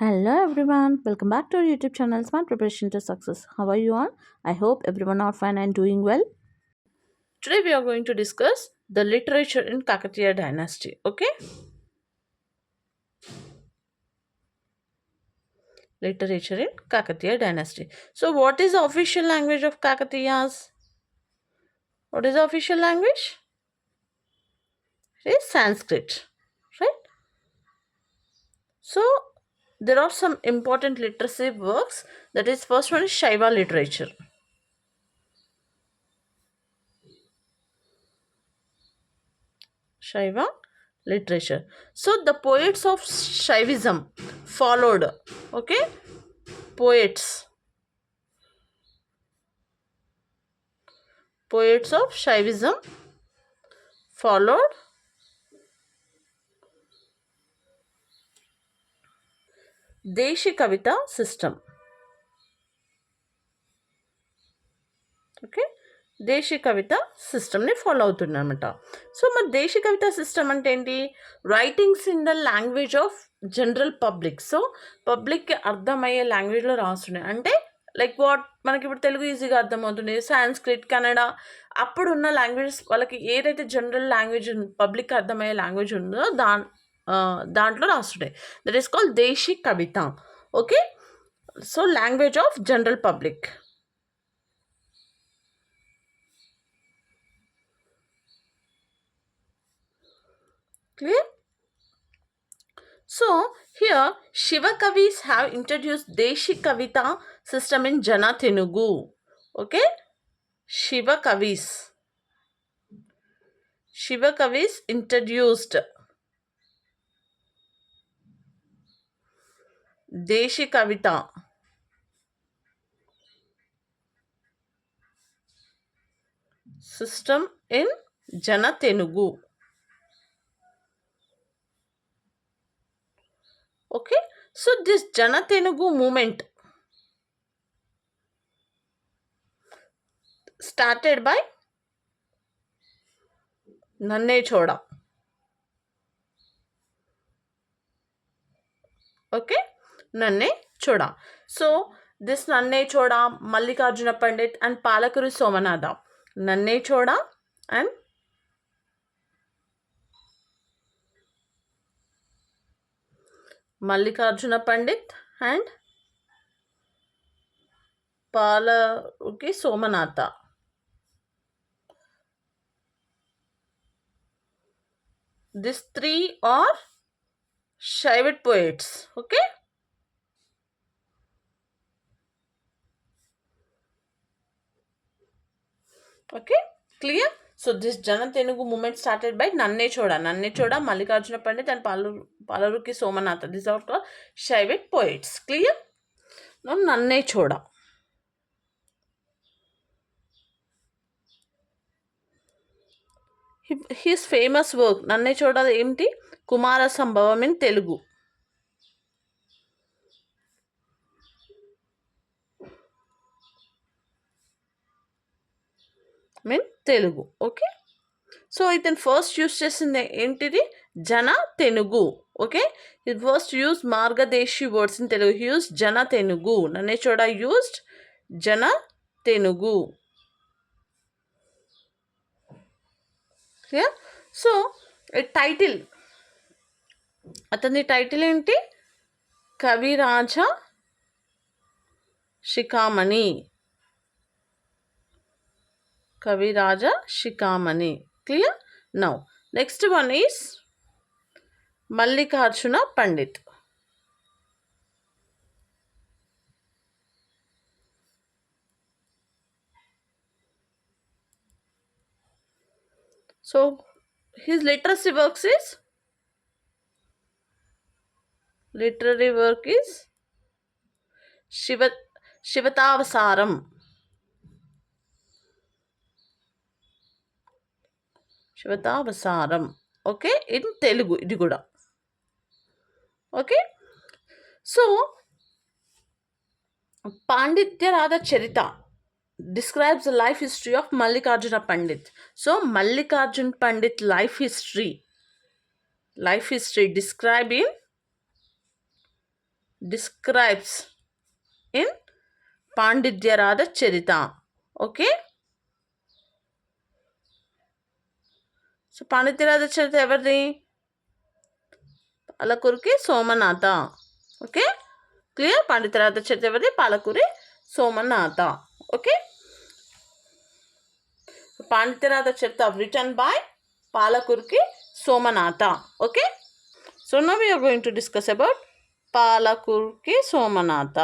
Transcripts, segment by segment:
Hello everyone, welcome back to our YouTube channel Smart Preparation to Success. How are you all? I hope everyone are fine and doing well. Today we are going to discuss the literature in Kakatiya dynasty. Okay? Literature in Kakatiya dynasty. So what is the official language of Kakatiyas? What is the official language? It is Sanskrit. Right? So there are some important literacy works. That is, first one is Shaiva literature. Shaiva literature. So the poets of Shaivism followed. Okay, poets of Shaivism followed Deshi Kavita system. Okay, Desi Kavita సిస్టమ్ని follow అవుతుందన్నమాట. So మరి దేశీ కవిత system అంటే ఏంటి? Writings in the language of general public. So పబ్లిక్కి అర్థమయ్యే లాంగ్వేజ్లో రాస్తున్నాయి. అంటే like what మనకి ఇప్పుడు తెలుగు ఈజీగా అర్థమవుతుంది, సాంస్క్రిట్, కన్నడ, అప్పుడున్న లాంగ్వేజెస్ వాళ్ళకి ఏదైతే జనరల్ లాంగ్వేజ్ పబ్లిక్ అర్థమయ్యే లాంగ్వేజ్ ఉందో దాంట్లో రాస్తున్నాయి. That is called Desi Kavita. Okay, so language of general public. Clear? So here Shiva Kavis have introduced Deshi Kavita system in Jana Telugu. Okay, Shiva Kavis introduced Deshi Kavita system in Jana Telugu. Okay, so this Jana Telugu movement started by Nanne Choda. Okay, Nanne Choda. So this Nanne Choda, Mallikarjuna Pandit and Palakuri Somanatha. Nanne Choda and Mallikarjuna Pandit and Palakuri Somanatha. These three are Shaivite poets. Okay, okay, clear? So this Jana Telugu movement started by Nanne Choda, Mallikarjuna Pandit and Palakuri Somanatha. These are called Shaivite poets. Clear? Now Nanne Choda. His famous work Nanne Choda ఏంటి? Kumara Sambhavam in Telugu. Mean Telugu. Okay, so ఇతను first use చేసింది ఏంటిది? Jana Tenugu. Okay, ఇది first use Margadeshi words in Telugu. Use Jana Tenugu. Nanne Choda used Jana Tenugu. So title, అతని title ఏంటి? Kaviraja Shikhamani. Kaviraja Shikamani. Clear? Now, next one is Mallikarjuna Pandit. So, his literary work is Shivatavasaram. Shivatavasaram. Okay, in Telugu ఇది కూడా. Okay, so Panditaradhya Charita describes the life history of Mallikarjuna Pandit. So Mallikarjuna Pandit life history described in describes in Pandityarada Charita. Okay. So Panditaradhya Charitra ఎవరిది? Palakuriki Somanatha. Okay, clear? Panditaradhya Charitra ఎవరిది? Palakuri Somanatha. Okay, Panditaradhya Charitra written by Palakuriki Somanatha. Okay, so now we are going to discuss about Palakuriki Somanatha.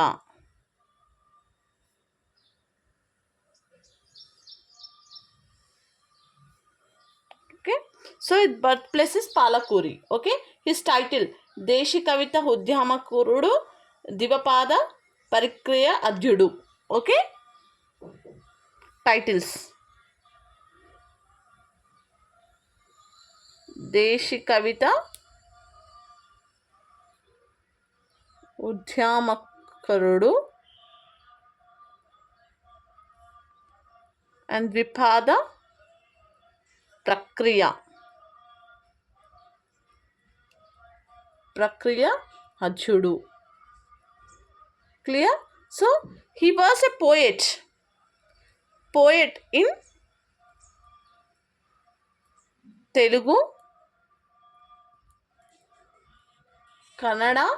Okay, so his birthplace is Palakuri. Okay, his title Deshi Kavita Udyamakurudu Divapada Parikriya Adhyudu. Okay, titles Deshi Kavita Udyamakurudu and Dvipada Prakriya Adhyudu. Clear? So he was a poet in Telugu, Kannada,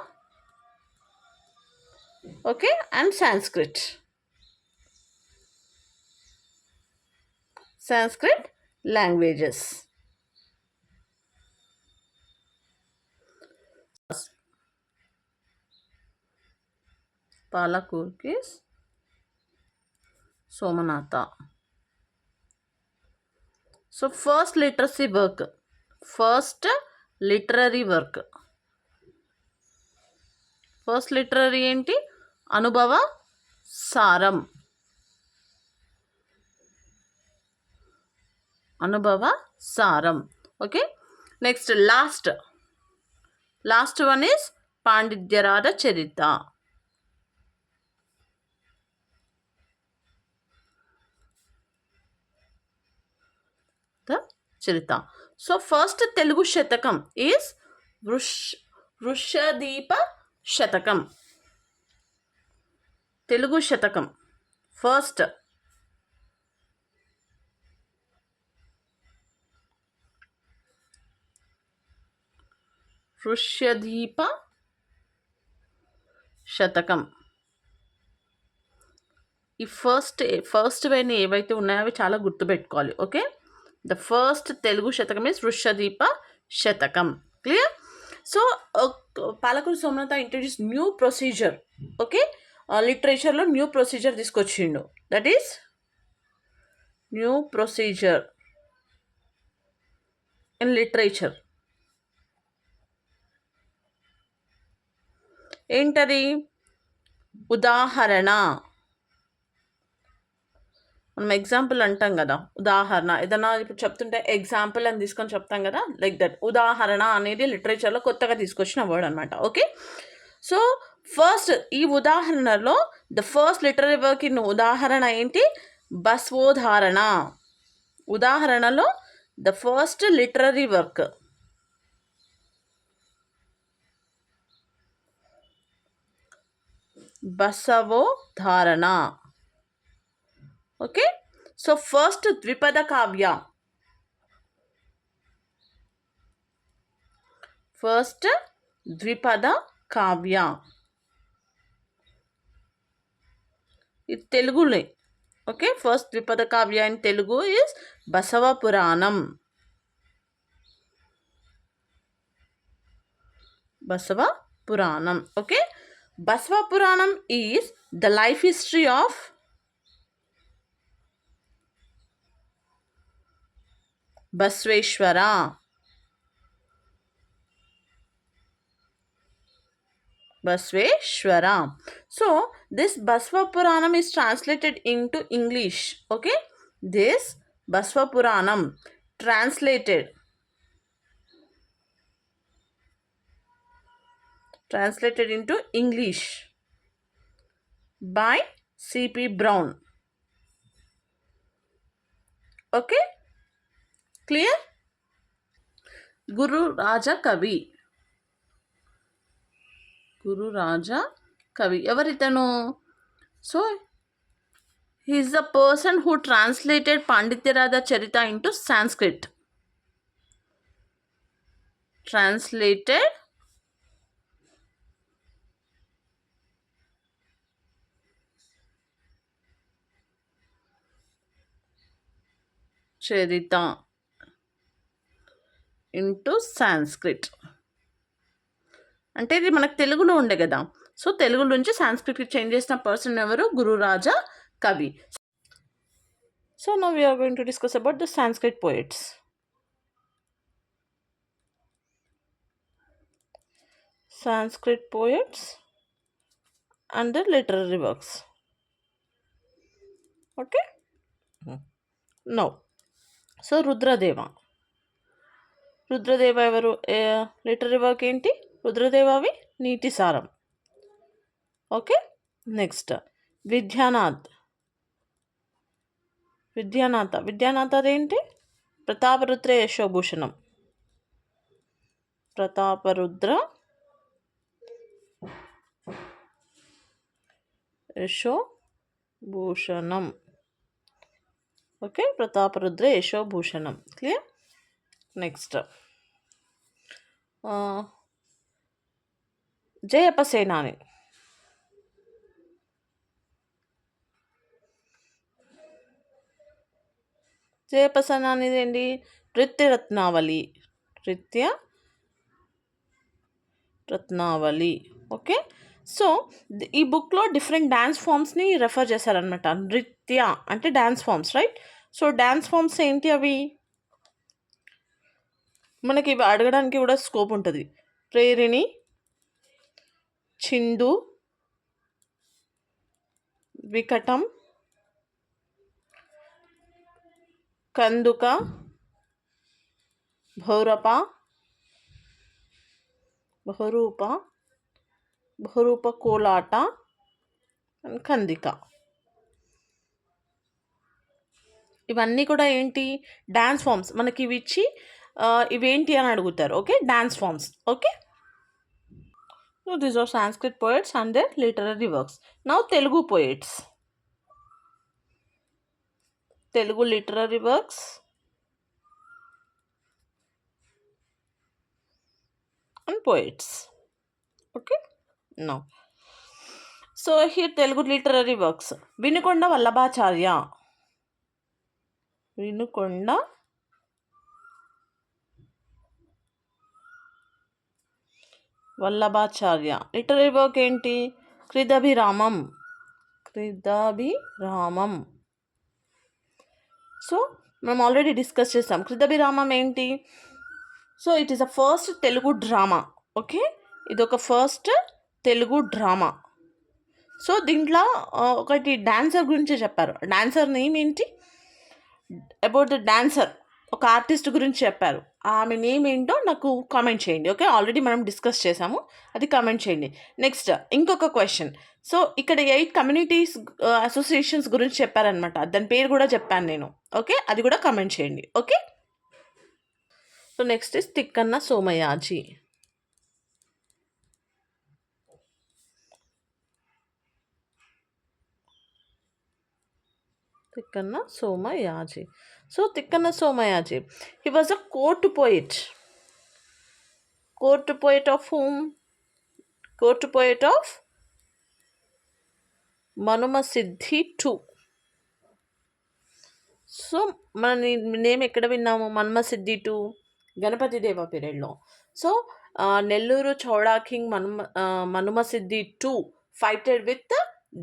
okay, and Sanskrit languages. Palakuri Somanatha. So first literary work. First literary ఏంటి? అనుభవ సారం. Okay, next last one is Pandityarada Charita. The Charita. So first Telugu Shatakam is Vrushadhipa Shatakam. Telugu Shatakam first వృషధీప శతకం. ఈ first వైన ఏవైతే ఉన్నాయో అవి చాలా గుర్తుపెట్టుకోవాలి. ఓకే, ద ఫస్ట్ తెలుగు శతకం is Vrishadhipa Shatakam. Clear? So Palakuri Somanatha introduce new procedure. Okay, లిటరేచర్లో న్యూ ప్రొసీజర్ తీసుకొచ్చిండు. That is new procedure in literature. ఏంటది? ఉదాహరణ. మనం ఎగ్జాంపుల్ అంటాం కదా, ఉదాహరణ. ఏదైనా ఇప్పుడు చెప్తుంటే ఎగ్జాంపుల్ అని తీసుకొని చెప్తాం కదా, లైక్ దట్. ఉదాహరణ అనేది లిటరేచర్లో కొత్తగా తీసుకొచ్చిన వర్డ్ అనమాట. ఓకే, సో ఫస్ట్ ఈ ఉదాహరణలో the first literary work in Udaharana ఏంటి? బస్వోదాహరణ. ఉదాహరణలో the first literary work Basavodaharana. Okay, so first Dwipada Kavya. ఇది తెలుగులో. Okay, first Dwipada Kavya in Telugu is Basava Puranam. Okay, Basava Puranam is the life history of Basveshwara. So this Basava Puranam is translated into English. Okay, this Basava Puranam translated into English by C.P. Brown. Okay, clear? Guru Raja Kavi. Kavi. ఎవరితను? So he is the person who translated Pandityarada Charita into Sanskrit. Translated Charita into Sanskrit. అంటే ఇది మనకు తెలుగులో ఉండే కదా, so Telugu నుంచి సాంస్క్రిట్కి change చేసిన person ఎవరు? గురురాజా కవి. So now we are going to discuss about the Sanskrit poets. Sanskrit poets and their literary works. Okay? Now, so Rudradeva ఎవరు? లిటరీ వర్క్ ఏంటి? రుద్రదేవవి నీటి సారం. ఓకే, నెక్స్ట్ విద్యానాథ్ అదేంటి? Prataparudra Yashobhushanam. Prataparudra Yashobhushanam. Okay, Prataparudra Yashobhushanam. Clear? Next Jayappa Senani. Jayappa Senani ఏంటి? నృత్యరత్నావళి. ఓకే, సో ఈ బుక్లో డిఫరెంట్ డ్యాన్స్ ఫామ్స్ని రెఫర్ చేశారనమాట. నృత్య అంటే dance forms, right? So dance forms ఏంటి అవి? మనకి ఇవి అడగడానికి కూడా స్కోప్ ఉంటుంది. ప్రేరిణి, చిందు, వికటం, కందుక, బహురూప కోలాట అండ్ కందిక. ఇవన్నీ కూడా ఏంటి? Dance forms. మనకి ఇవి ఇచ్చి ఇవేంటి అని అడుగుతారు. Okay, dance forms. Okay, so these are Sanskrit poets and their literary works. Now Telugu poets. Telugu literary works and poets. Okay, now so here Telugu literary works. Vinukonda Vallabhacharya. Literary work ఏంటి? Kridabhiramam. So మనం already discuss చేస్తాం. క్రిదాభిరామం ఏంటి? So it is a first Telugu drama. Okay, ఇదొక first Telugu drama. So దీంట్లో ఒకటి dancer గురించి చెప్పారు. Dancer name ఏంటి? అబౌట్ ద డాన్సర్, ఒక ఆర్టిస్ట్ గురించి చెప్పారు. ఆమె నేమ్ ఏంటో నాకు కామెంట్ చేయండి. ఓకే, ఆల్రెడీ మనం డిస్కస్ చేసాము, అది కామెంట్ చేయండి. నెక్స్ట్ ఇంకొక క్వశ్చన్. సో ఇక్కడ 8 కమ్యూనిటీస్ అసోసియేషన్స్ గురించి చెప్పారనమాట. దాని పేరు కూడా చెప్పాను నేను. ఓకే, అది కూడా కామెంట్ చేయండి. Okay, so next is Tikkana Somayaji. So Tikkana Somayaji, he was a court poet. Court poet of whom? Court poet of Manuma Siddhi II. So మన నేమ్ ఎక్కడ విన్నాము? మన్మ సిద్ధి II, గణపతి దేవ పీరియడ్లో. So Nellore చౌడా king మనుమ Siddhi II fighted with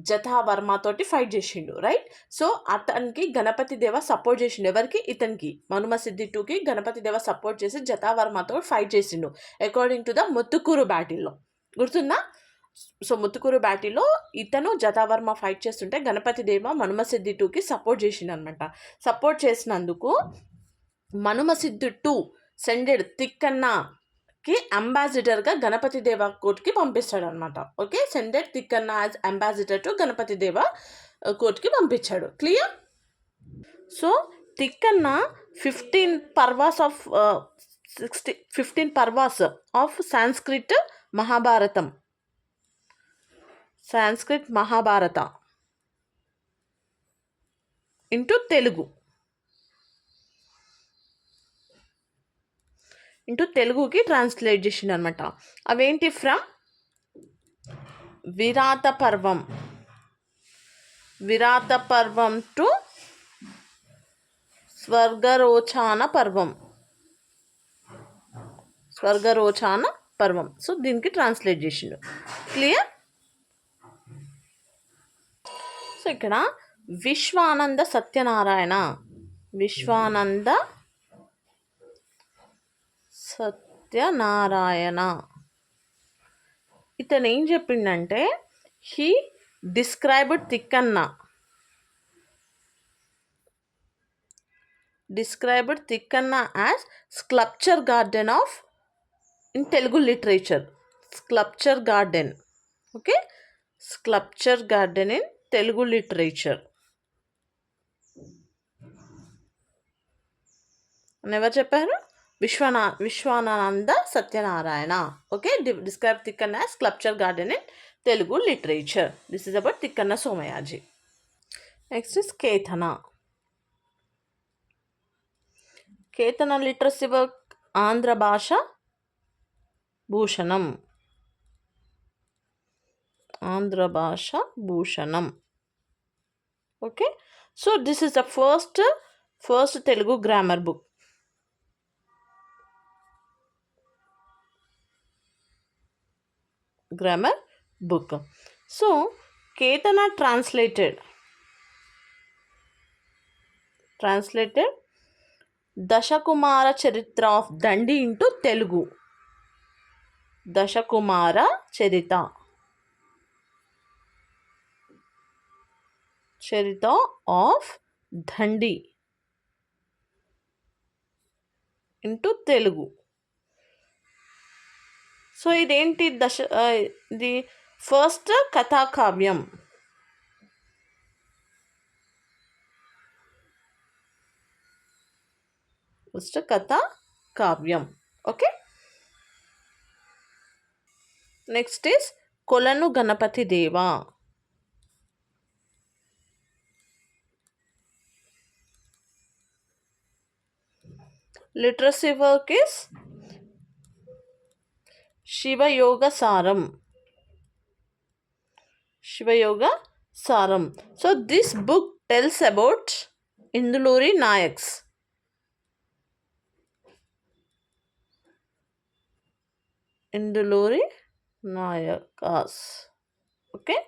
జతావర్మ తోటి fight చేసిండు, right? So అతనికి గణపతి దేవ support చేసిండు. ఎవరికి? ఇతనికి, మనుమ సిద్ధి IIకి గణపతి దేవ సపోర్ట్ చేసి జతావర్మతో ఫైట్ చేసిండు అకార్డింగ్ టు ద ముత్తుకూరు బ్యాటిల్లో. గుర్తుందా? సో ముత్తుకూరు బ్యాటిల్లో ఇతను జతావర్మ ఫైట్ చేస్తుంటే గణపతి దేవ మనుమ సిద్ధి IIకి సపోర్ట్ చేసిండు అనమాట. సపోర్ట్ చేసినందుకు మనుమ సిద్ధి II సెండెడ్ తిక్కన్నకి అంబాసిడర్గా గణపతి దేవ కోర్ట్కి పంపిస్తాడు అనమాట. Okay, sended Tikkana as ambassador to Ganapati Deva కోర్ట్కి పంపించాడు. Clear? So Tikkana 15 parvas of Sanskrit Mahabharatam. Sanskrit Mahabharata into Telugu తెలుగుకి ట్రాన్స్లేట్ చేసిండు అనమాట. అవేంటి? ఫ్రమ్ విరాత పర్వం టు స్వర్గరోచాన పర్వం. సో దీనికి ట్రాన్స్లేట్ చేసిండు. క్లియర్? సో ఇక్కడ విశ్వానంద సత్యనారాయణ ఇతను ఏం చెప్పిండంటే, he described Tikkana as sculpture garden in Telugu literature. Sculpture garden in Telugu literature అని ఎవరు చెప్పారు? Vishwananda Satyanarayana. Describe Tikkana as sculpture garden in Telugu literature. This is about Tikkana Somayaji. Next is Ketana literacy work Andhra Bhasha Bhushanam. So this is the first Telugu grammar book. So Ketana translated Dasakumara Charitra of Dandi into Telugu. Dasakumara Charita of Dandi into Telugu. So ఇదేంటి? ఇది first Kathakavyam. Okay. Next is Kolanu Ganapati Deva. Literacy work is Shivayoga Saram. So this book tells about Induluri Nayaks. Okay.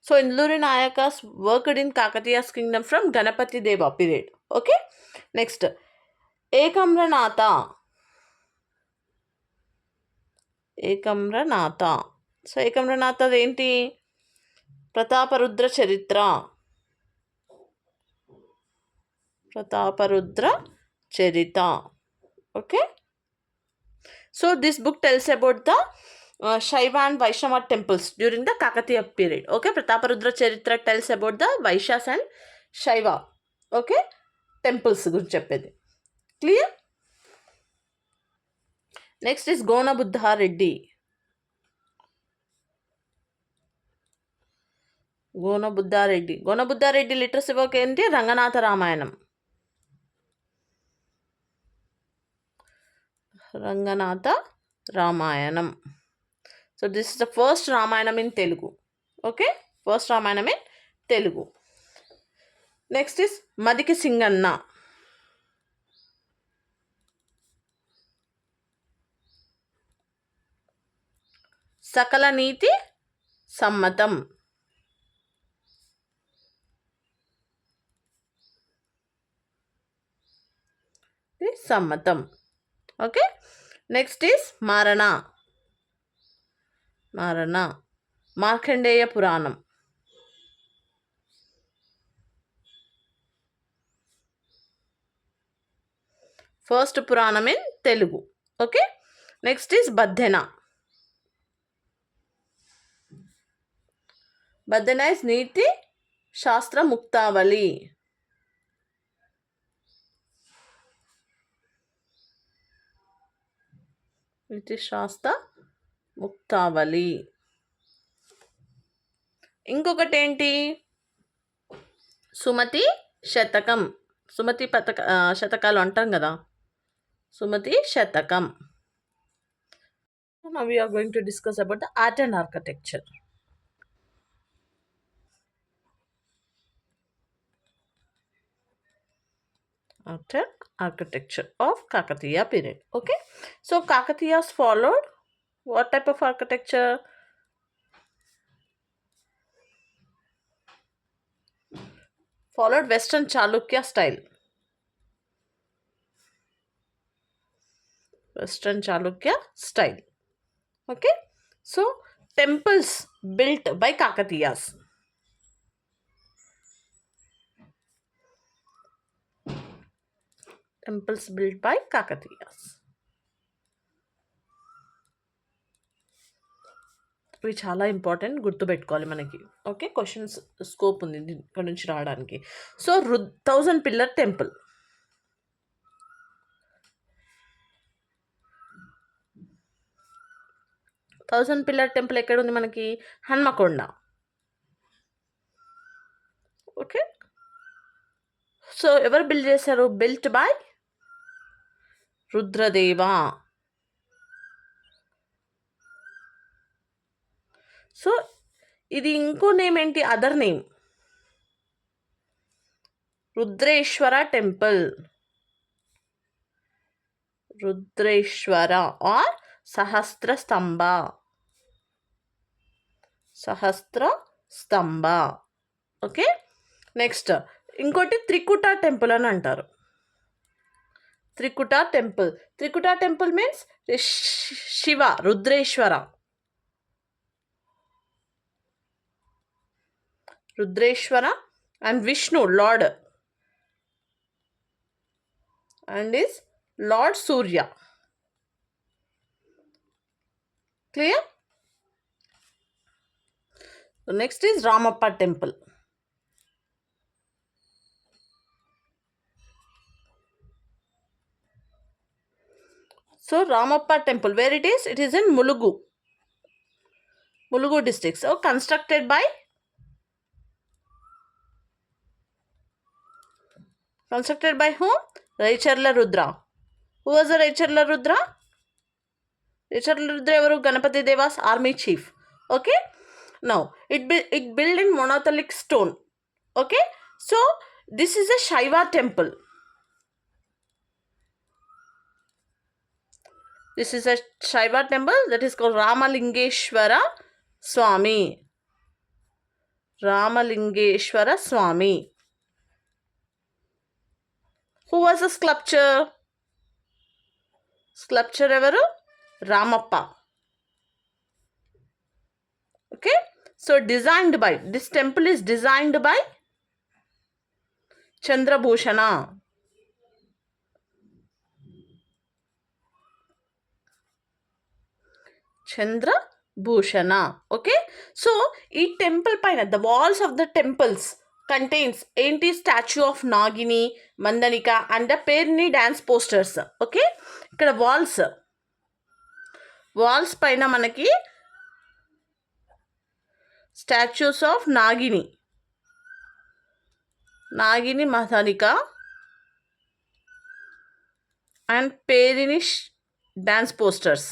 So Induluri Nayakas worked in Kakatiya's kingdom from Ganapati Deva period. Okay. Next, Ekamranatha. So Ekamranatha enti Prataparudra Charita. Okay. So this book tells about the Shaiva and Vaishnava temples during the Kakatiya period. Okay, Prataparudra Charitra tells about the Vaishyas and Shaiva. Okay, temples guరించి చెప్పేది. Clear? Next is Gona Buddha Reddy. Gona Buddha Reddy literacy work ఏంటి? Ranganatha Ramayanam. So this is the first Ramayanam in Telugu. Okay, first Ramayanam in Telugu. Next is Madiki Singanna. Sakala Neeti Sammatam. Okay. Next is Marana. Markandeya Puranam. First Puranam in Telugu. Okay. Next is Badhena. Badhena is Niti Shastra Muktavali. Niti Shastra Muktavali. ఇంకొకటి ఏంటి, సుమతి శతకం, సుమతి శతకాలు అంటాం కదా, సుమతి శతకం. Now we are going to discuss about the art and architecture. Art and architecture of Kakatiya period. Okay, so Kakatiyas followed what type of architecture? Followed Western Chalukya style. Western Chalukya style. Okay, so temples built by Kakatiyas. Temples built by Kakatiyas. ఇవి చాలా important, గుర్తుపెట్టుకోవాలి మనకి. Okay, questions scope ఉంది ఇక్కడ నుంచి రావడానికి. So 1000 pillar temple. 1000 pillar temple ఎక్కడ ఉంది మనకి? హన్మకొండ. ఓకే, సో ఎవరు బిల్డ్ చేశారు? Built by Rudradeva. సో ఇది ఇంకో నేమ్ ఏంటి? Other name Rudreshwara temple. Rudreshwara or Sahasra Stambha. Sahasra Stambha. Okay, next ఇంకోటి త్రికుట టెంపుల్ అని అంటారు. Trikuta temple. Trikuta temple means Shiva Rudreshwara. Rudreshwara and Vishnu Lord and is Lord Surya. Clear? So next is Ramappa temple. So Ramappa temple, where it is? It is in Mulugu district. So constructed by whom? Raicherla Rudra. Who was the Raicherla Rudra? Raicherla Rudra evaru? Ganapati Deva's army chief. Okay, now it built in monolithic stone. Okay, so this is a Shaiva temple. This is a Shaiva temple that is called Ramalingeshwara Swami. Ramalingeshwara Swami. Who was the sculpture? Sculpture evaru? Ramappa. Okay, so designed by, this temple is designed by Chandrabhushana. Chandrabhushana. Okay, so ఈ temple పైన the walls of the temples contains ఏంటి? Statue of Nagini, Mandanika and the Perini dance posters. Okay, ఇక్కడ walls పైన మనకి statues of Nagini, Mandanika and Perini dance posters.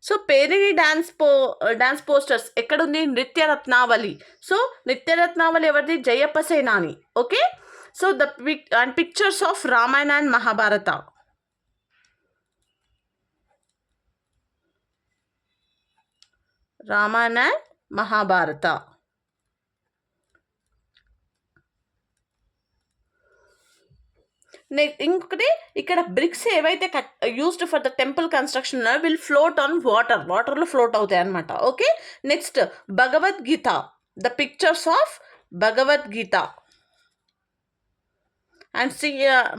So Perini dance posters ఎక్కడుంది? Nrittaratnavali. So Nrittaratnavali ఎవరిది? Jayappa Senani. Okay, so and pictures of Ramayana and Mahabharata. Ramayana and Mahabharata. ఇంకొకటి, ఇక్కడ bricks ఏవైతే used for the temple construction will float on వాటర్లో float అవుతాయి అనమాట. Okay, next Bhagavad Gita, the pictures of Bhagavad Gita and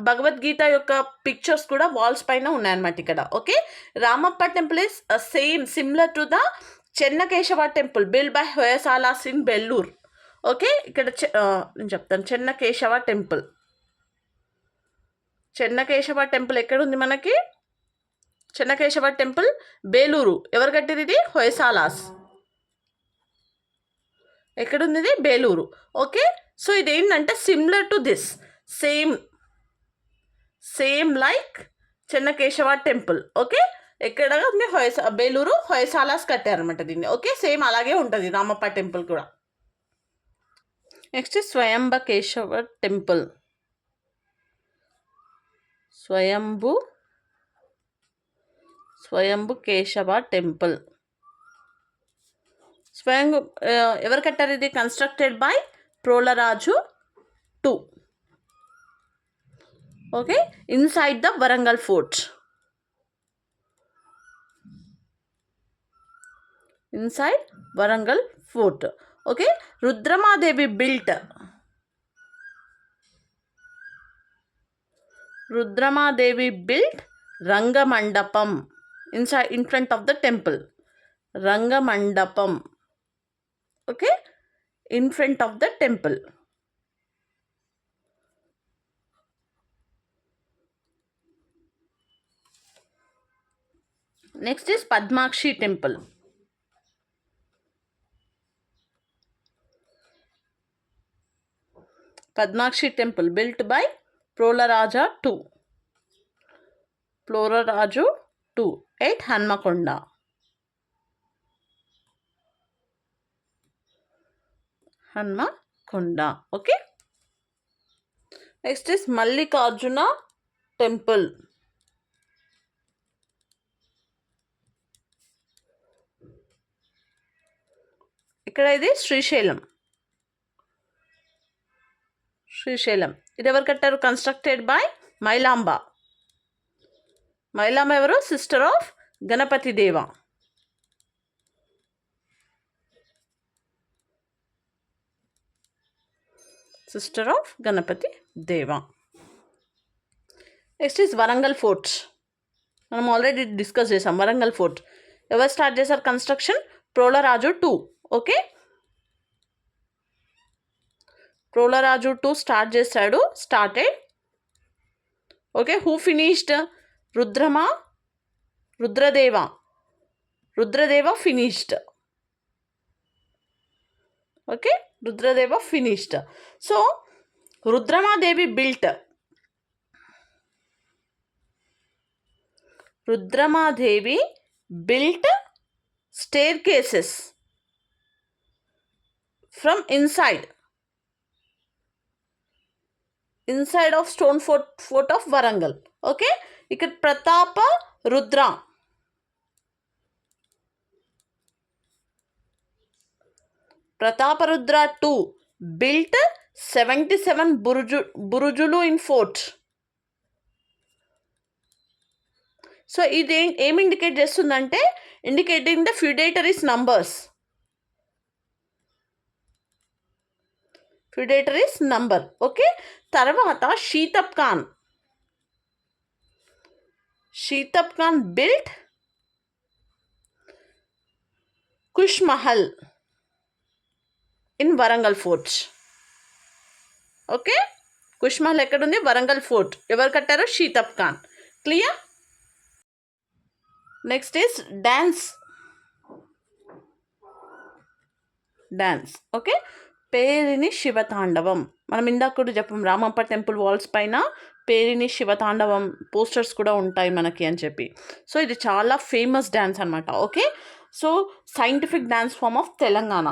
Bhagavad Gita యొక్క pictures కూడా వాల్స్ పైన ఉన్నాయన్నమాట ఇక్కడ. Okay, Ramappa temple is similar to the Chennakesava temple build by Hoysalas in Belur. Okay, ఇక్కడ నేను చెప్తాను. చెన్నకేశవ టెంపుల్ ఎక్కడ ఉంది మనకి? చెన్నకేశవ టెంపుల్ బేలూరు. ఎవరు కట్టిరు ఇది? హొయసాలాస్. ఎక్కడుంది ఇది? బేలూరు. ఓకే, సో ఇదేంటంటే similar to this, same like Chennakesava temple. Okay, ఎక్కడ ఉంది? బేలూరు హొయసాలాస్ కట్టారనమాట దీన్ని. ఓకే, సేమ్ అలాగే ఉంటుంది రామప్ప టెంపుల్ కూడా. Next Swayambhukeshava temple. Swayambhukeshava temple. ఎవరు కట్టారు ఇది? Constructed by Prolaraju 2. Okay, inside the Warangal fort. Inside Warangal fort. Okay, Rudramadevi built Rangamandapam in front of the temple. Rangamandapam. Okay, in front of the temple. Next is Padmakshi temple. Padmakshi temple built by Prolaraja 2 at Hanmakonda. Okay, next is Mallikarjuna temple. ఇక్కడ ఇది శ్రీశైలం. ఇది ఎవరు కట్టారు? Constructed by Mailamba. ఎవరు? Sister of Ganapati Deva. Next is Warangal fort. మనం already discuss చేసాం Warangal fort. ఎవరు start చేశారు construction? Prolaraju 2. Okay, Prolaraju 2 start చేశాడు. Started. Okay, who finished? Rudradeva finished. Okay, Rudradeva finished. So Rudramadevi built staircases from inside of stone fort of Varangal. Okay, ఇక్కడ ప్రతాప Rudra Prataparudra 2 built 77 burujulu in fort. So ఇది ఏం indicate చేస్తుందంటే indicating the feudatories numbers. feudatories number. Okay, తర్వాత Shitab Khan built Kush Mahal in Warangal fort. Okay, Kush Mahal ఎక్కడుంది? Warangal fort. ఎవరు కట్టారు? Shitab Khan. Clear? Next is dance. Okay, Perini Shivatandavam. మనం ఇందాక కూడా చెప్పాం రామప్ప టెంపుల్ వాల్స్ పైన పేరిని శివతాండవం పోస్టర్స్ కూడా ఉంటాయి మనకి అని చెప్పి. సో ఇది చాలా ఫేమస్ డ్యాన్స్ అనమాట. Okay, so scientific dance form of Telangana.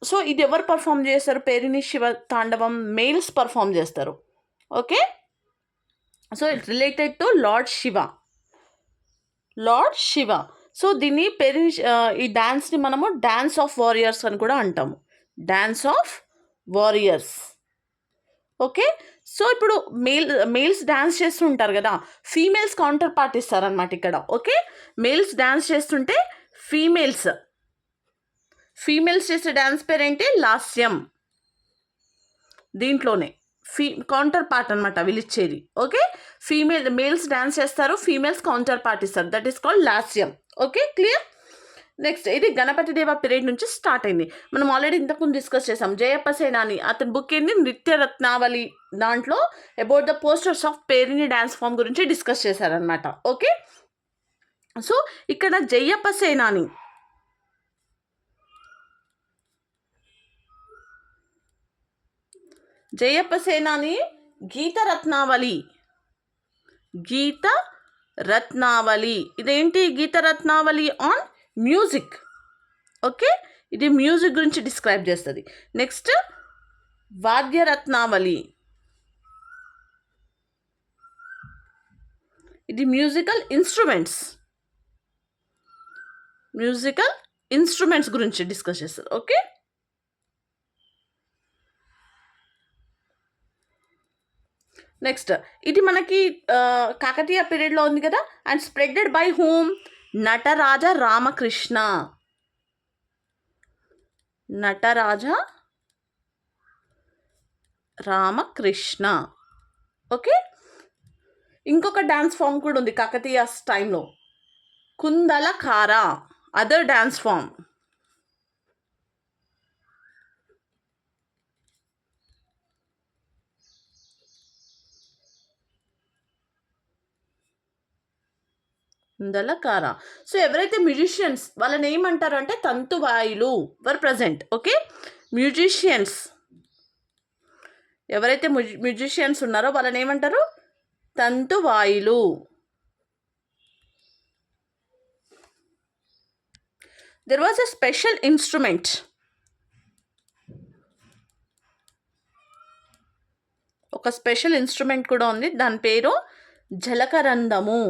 So ఇది ఎవరు పర్ఫామ్ చేస్తారు? పేరిని శివతాండవం మేల్స్ పర్ఫామ్ చేస్తారు. Okay, so it's related to lord Shiva. So దీన్ని ఈ డ్యాన్స్ని మనము డ్యాన్స్ ఆఫ్ వారియర్స్ అని కూడా అంటాము. Dance of warriors. Okay, so ఇప్పుడు మేల్స్ డ్యాన్స్ చేస్తుంటారు కదా, ఫీమేల్స్ కౌంటర్ పార్ట్ ఇస్తారనమాట ఇక్కడ. ఓకే, మేల్స్ డ్యాన్స్ చేస్తుంటే ఫీమేల్స్ చేసే డ్యాన్స్ పేరేంటి? లాస్యం. దీంట్లోనే కౌంటర్ పార్ట్ అనమాట వీళ్ళిచ్చేది. ఓకే, మేల్స్ డ్యాన్స్ చేస్తారు, ఫీమేల్స్ కౌంటర్ పార్ట్ ఇస్తారు. That is called Lasyam. Okay, clear? Next ఇది గణపతి దేవ పీరియడ్ నుంచి స్టార్ట్ అయింది. మనం ఆల్రెడీ ఇంతకుముందు డిస్కస్ చేసాం. జయప్ప సేనాని అతని బుక్ ఏంది? నృత్యరత్నావళి. దాంట్లో about the posters of Perini dance form గురించి డిస్కస్ చేశారనమాట. ఓకే, సో ఇక్కడ జయ్యప్ప సేనాని, జయప్ప సేనాని గీత రత్నావళి, గీత రత్నావళి. ఇదేంటి గీత రత్నావళి ఆన్ మ్యూజిక్. ఓకే, ఇది మ్యూజిక్ గురించి డిస్క్రైబ్ చేస్తుంది. నెక్స్ట్ వాద్య రత్నావళి, ఇది మ్యూజికల్ ఇన్స్ట్రుమెంట్స్, మ్యూజికల్ ఇన్స్ట్రుమెంట్స్ గురించి డిస్కస్ చేస్తారు. ఓకే, నెక్స్ట్ ఇది మనకి కాకతీయ పీరియడ్లో ఉంది కదా. And spreaded by whom, Nataraja Ramakrishna, Nataraja Ramakrishna. Okay, ఇంకొక డ్యాన్స్ ఫామ్ కూడా ఉంది కాకతీయ టైంలో, కుందలకార, అదర్ డ్యాన్స్ ఫామ్. కుందలకార. సో ఎవరైతే మ్యూజిషియన్స్ వాళ్ళని ఏమంటారు అంటే తంతువాయులు వర్ ప్రజెంట్. ఓకే, మ్యూజిషియన్స్, ఎవరైతే మ్యూజిషియన్స్ ఉన్నారో వాళ్ళని ఏమంటారు తంతువాయులు. There was a special instrument, ఒక స్పెషల్ ఇన్స్ట్రుమెంట్ కూడా ఉంది, దాని పేరు జలకరందము.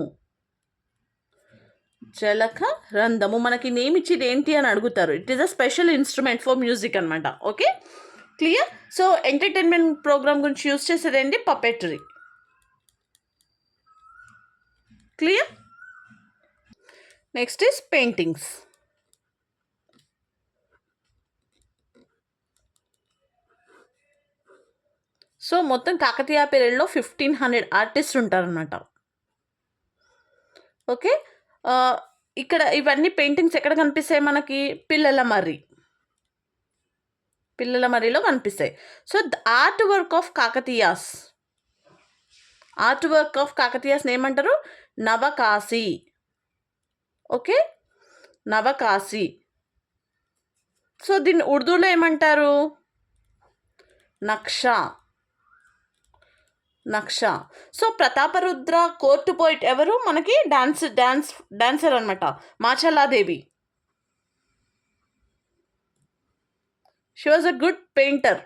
జలకరందము మనకి నేమ్ ఇచ్చేది ఏంటి అని అడుగుతారు. It is a special instrument for music అనమాట. Okay, clear. So entertainment program గురించి యూజ్ చేసేది ఏంటి puppetry. Clear. Next is paintings. So మొత్తం కాకతీయ పీరియడ్లో 1500 ఆర్టిస్ట్ ఉంటారనమాట. ఓకే, ఇక్కడ ఇవన్నీ పెయింటింగ్స్ ఎక్కడ కనిపిస్తాయి మనకి పిల్లల మర్రి, పిల్లల మర్రిలో కనిపిస్తాయి. So art work of Kakatiyas, art work of కాకతీయాస్ని ఏమంటారు నవకాశి. ఓకే, నవకాశి. సో దీన్ని ఉర్దూలో ఏమంటారు నక్షా, నక్షా. సో ప్రతాపరుద్ర కోర్టు పోయిట్ ఎవరు మనకి డాన్సర్ అనమాట, Machaldevi. She was a good painter.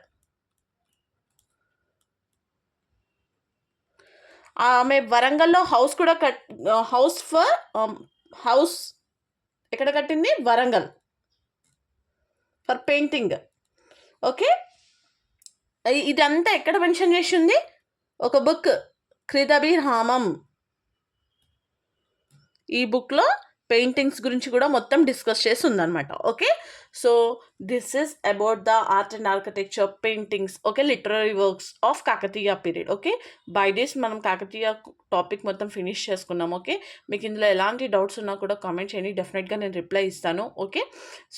ఆమె వరంగల్లో హౌస్ కూడా హౌస్ ఎక్కడ కట్టింది వరంగల్ ఫర్ పెయింటింగ్. ఓకే, ఇదంతా ఎక్కడ మెన్షన్ చేసింది ఒక బుక్ క్రిదభిరామం. ఈ బుక్లో పెయింటింగ్స్ గురించి కూడా మొత్తం డిస్కస్ చేసి ఉందన్నమాట. Okay, so this is about the art and architecture paintings. Okay, literary works of Kakatiya period. Okay, by this మనం కాకతీయ టాపిక్ మొత్తం ఫినిష్ చేసుకున్నాం. ఓకే, మీకు ఇందులో ఎలాంటి డౌట్స్ ఉన్నా కూడా కామెంట్ చేయండి, డెఫినెట్గా నేను రిప్లై ఇస్తాను. ఓకే,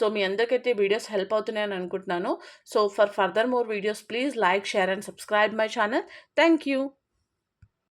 సో మీ అందరికైతే వీడియోస్ హెల్ప్ అవుతున్నాయని అనుకుంటున్నాను. So for further more videos please like, share and subscribe my channel. Thank you.